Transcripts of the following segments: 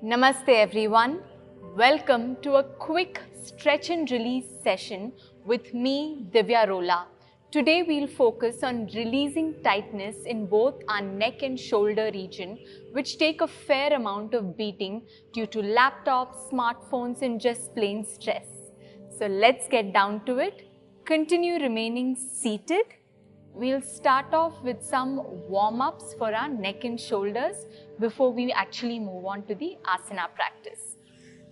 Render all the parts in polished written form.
Namaste everyone. Welcome to a quick stretch and release session with me, Divya Rola. Today we'll focus on releasing tightness in both our neck and shoulder region, which take a fair amount of beating due to laptops, smartphones and just plain stress. So let's get down to it. Continue remaining seated. We'll start off with some warm-ups for our neck and shoulders before we actually move on to the asana practice.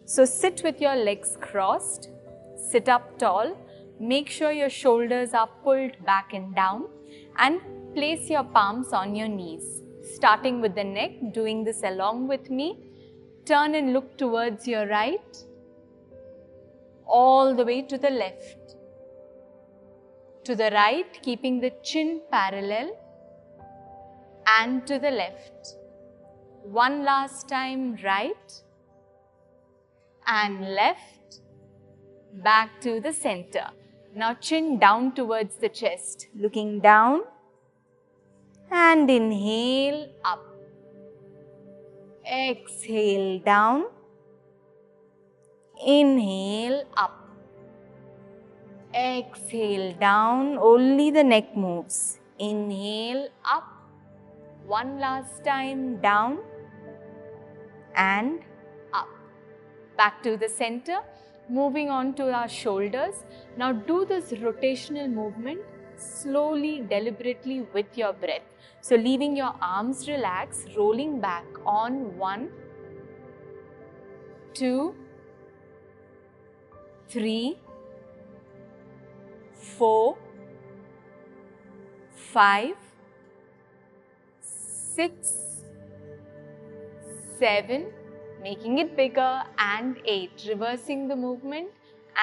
So sit with your legs crossed, sit up tall, make sure your shoulders are pulled back and down, and place your palms on your knees. Starting with the neck, doing this along with me. Turn and look towards your right, all the way to the left. To the right, keeping the chin parallel, and to the left. One last time, right and left, back to the center. Now chin down towards the chest, looking down, and inhale up. Exhale down, inhale up. Exhale down, only the neck moves. Inhale up, one last time down and up. Back to the center, moving on to our shoulders. Now do this rotational movement slowly, deliberately with your breath. So leaving your arms relaxed, rolling back on 1, 2, 3, 4, 5, 6, 7, making it bigger, and 8, reversing the movement,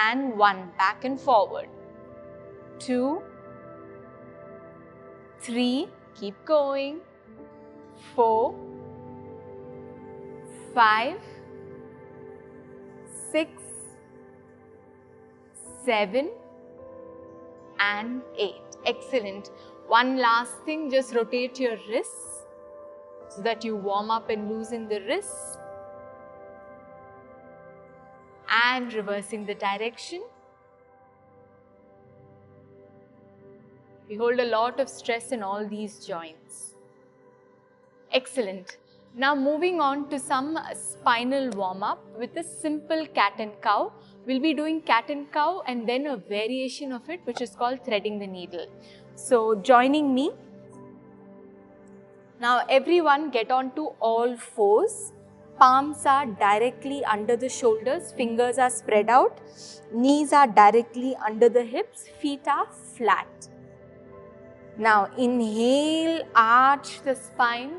and 1, back and forward, 2, 3, keep going, 4, 5, 6, 7, and 8. Excellent. One last thing, just rotate your wrists so that you warm up and loosen the wrists. And reversing the direction. We hold a lot of stress in all these joints. Excellent. Now moving on to some spinal warm-up with a simple cat and cow. We'll be doing cat and cow and then a variation of it which is called threading the needle. So joining me. Now everyone get onto all fours. Palms are directly under the shoulders, fingers are spread out, knees are directly under the hips, feet are flat. Now inhale, arch the spine.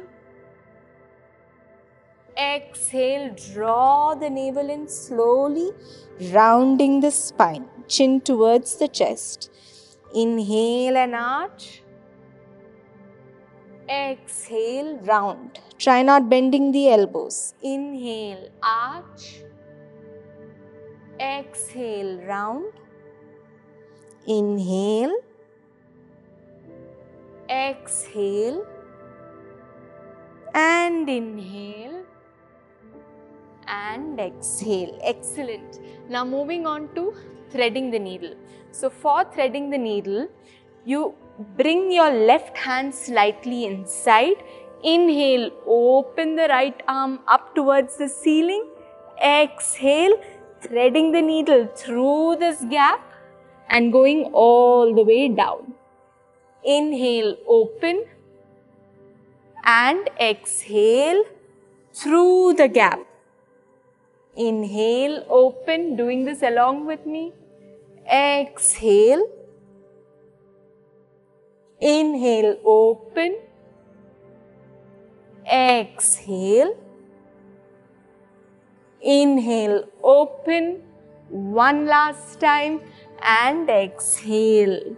Exhale, draw the navel in slowly, rounding the spine, chin towards the chest. Inhale and arch. Exhale, round. Try not bending the elbows. Inhale, arch. Exhale, round. Inhale. Exhale. And inhale. And exhale. Excellent. Now moving on to threading the needle. So for threading the needle, you bring your left hand slightly inside. Inhale, open the right arm up towards the ceiling. Exhale, threading the needle through this gap and going all the way down. Inhale, open and exhale through the gap. Inhale, open, doing this along with me. Exhale. Inhale, open. Exhale. Inhale, open. One last time and exhale.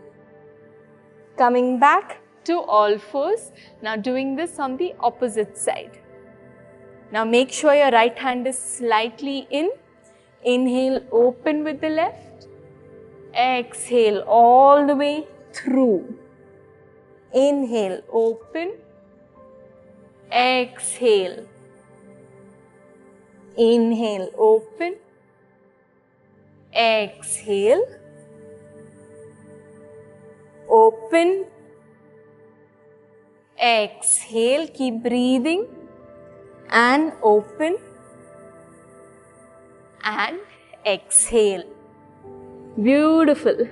Coming back to all fours. Now doing this on the opposite side. Now make sure your right hand is slightly in. Inhale, open with the left. Exhale all the way through. Inhale, open. Exhale. Inhale, open. Exhale. Open. Exhale. Keep breathing. And open. And exhale. Beautiful.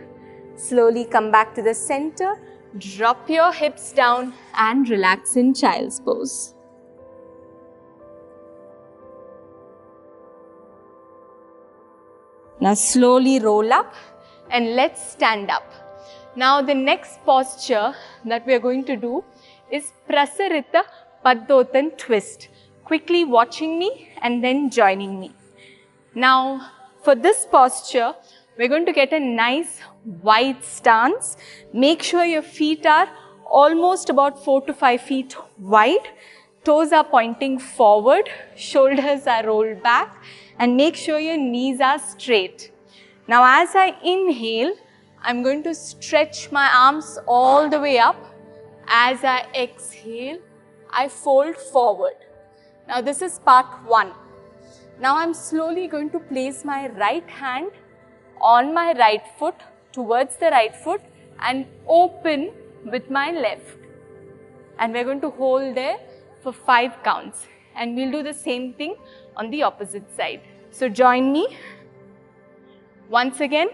Slowly come back to the center. Drop your hips down and relax in child's pose. Now slowly roll up and let's stand up. Now the next posture that we are going to do is Prasarita Padottanasana twist. Quickly watching me and then joining me. Now for this posture, we're going to get a nice wide stance. Make sure your feet are almost about 4 to 5 feet wide. Toes are pointing forward, shoulders are rolled back, and make sure your knees are straight. Now as I inhale, I'm going to stretch my arms all the way up. As I exhale, I fold forward. Now this is part 1. Now I'm slowly going to place my right hand on my right foot towards the right foot and open with my left. And we're going to hold there for 5 counts. And we'll do the same thing on the opposite side. So join me. Once again,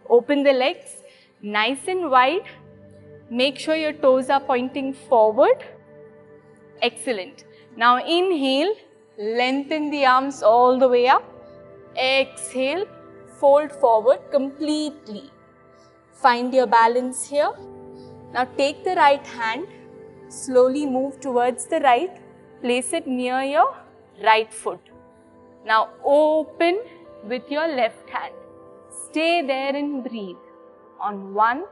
open the legs nice and wide. Make sure your toes are pointing forward. Excellent. Now inhale, lengthen the arms all the way up. Exhale, fold forward completely. Find your balance here. Now take the right hand, slowly move towards the right, place it near your right foot. Now open with your left hand. Stay there and breathe. On 1,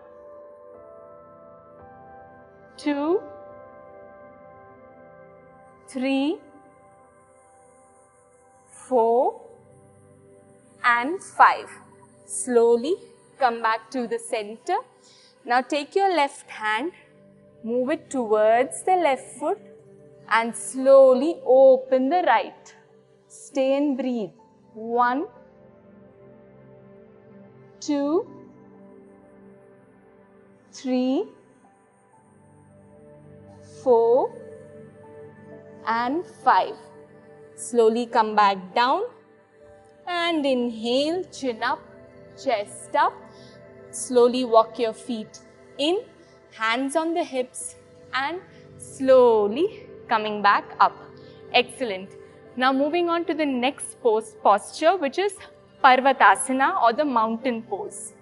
2, 3, 4, and 5. Slowly come back to the center. Now take your left hand, move it towards the left foot and slowly open the right. Stay and breathe. 1, 2, 3, 4 and 5. Slowly come back down and inhale, chin up, chest up. Slowly walk your feet in, hands on the hips and slowly coming back up. Excellent. Now moving on to the next posture, which is Parvatasana or the mountain pose.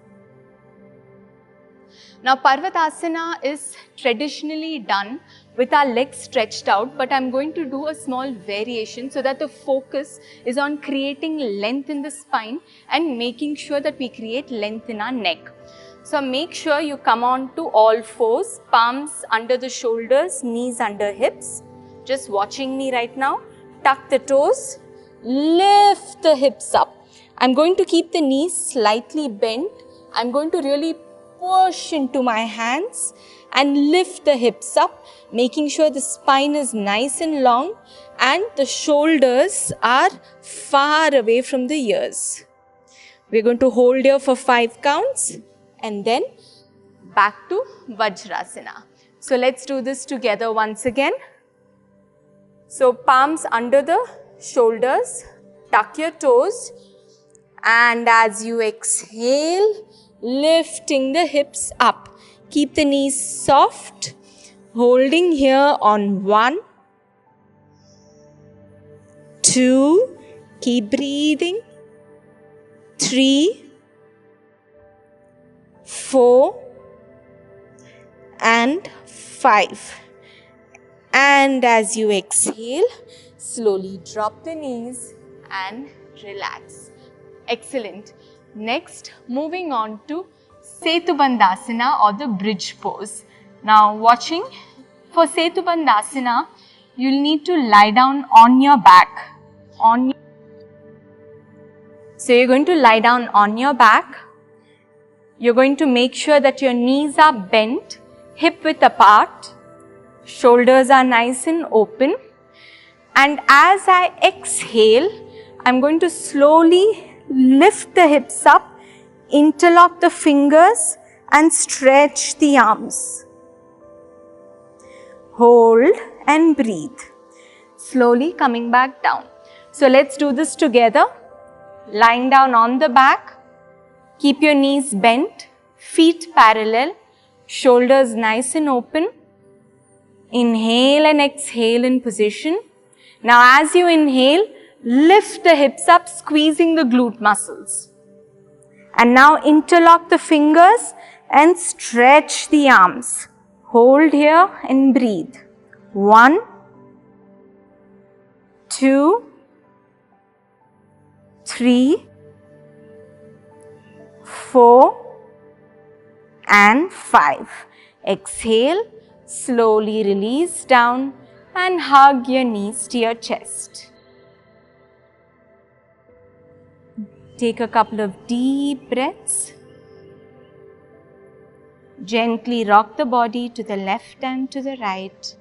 Now Parvatasana is traditionally done with our legs stretched out, but I'm going to do a small variation so that the focus is on creating length in the spine and making sure that we create length in our neck. So make sure you come on to all fours, palms under the shoulders, knees under hips. Just watching me right now. Tuck the toes, lift the hips up. I'm going to keep the knees slightly bent. I'm going to really push into my hands and lift the hips up, making sure the spine is nice and long and the shoulders are far away from the ears. We're going to hold here for 5 counts and then back to Vajrasana. So let's do this together once again. So palms under the shoulders, tuck your toes, and as you exhale, lifting the hips up. Keep the knees soft, holding here on 1, 2, keep breathing, 3, 4, and 5. And as you exhale, slowly drop the knees and relax. Excellent. Next, moving on to Setu Bandhasana or the bridge pose. Now watching, for Setu Bandhasana, you'll need to lie down on your back. So you're going to lie down on your back. You're going to make sure that your knees are bent, hip width apart, shoulders are nice and open. And as I exhale, I'm going to slowly lift the hips up, interlock the fingers and stretch the arms. Hold and breathe. Slowly coming back down. So let's do this together. Lying down on the back. Keep your knees bent, feet parallel, shoulders nice and open. Inhale and exhale in position. Now as you inhale, lift the hips up, squeezing the glute muscles. And now interlock the fingers and stretch the arms. Hold here and breathe. 1, 2, 3, 4 and 5. Exhale, slowly release down and hug your knees to your chest. Take a couple of deep breaths. Gently rock the body to the left and to the right.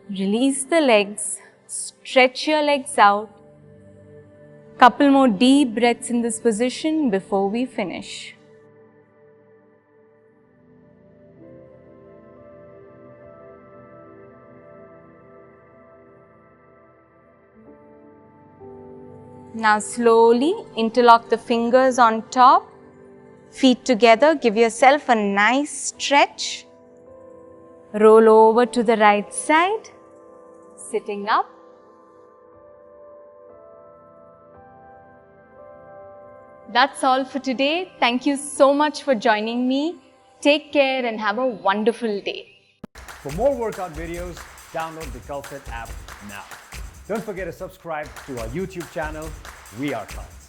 Release the legs, stretch your legs out. Couple more deep breaths in this position before we finish. Now slowly interlock the fingers on top, feet together, give yourself a nice stretch. Roll over to the right side, sitting up. That's all for today. Thank you so much for joining me. Take care and have a wonderful day. For more workout videos, download the Cultfit app now. Don't forget to subscribe to our YouTube channel. We are Cult.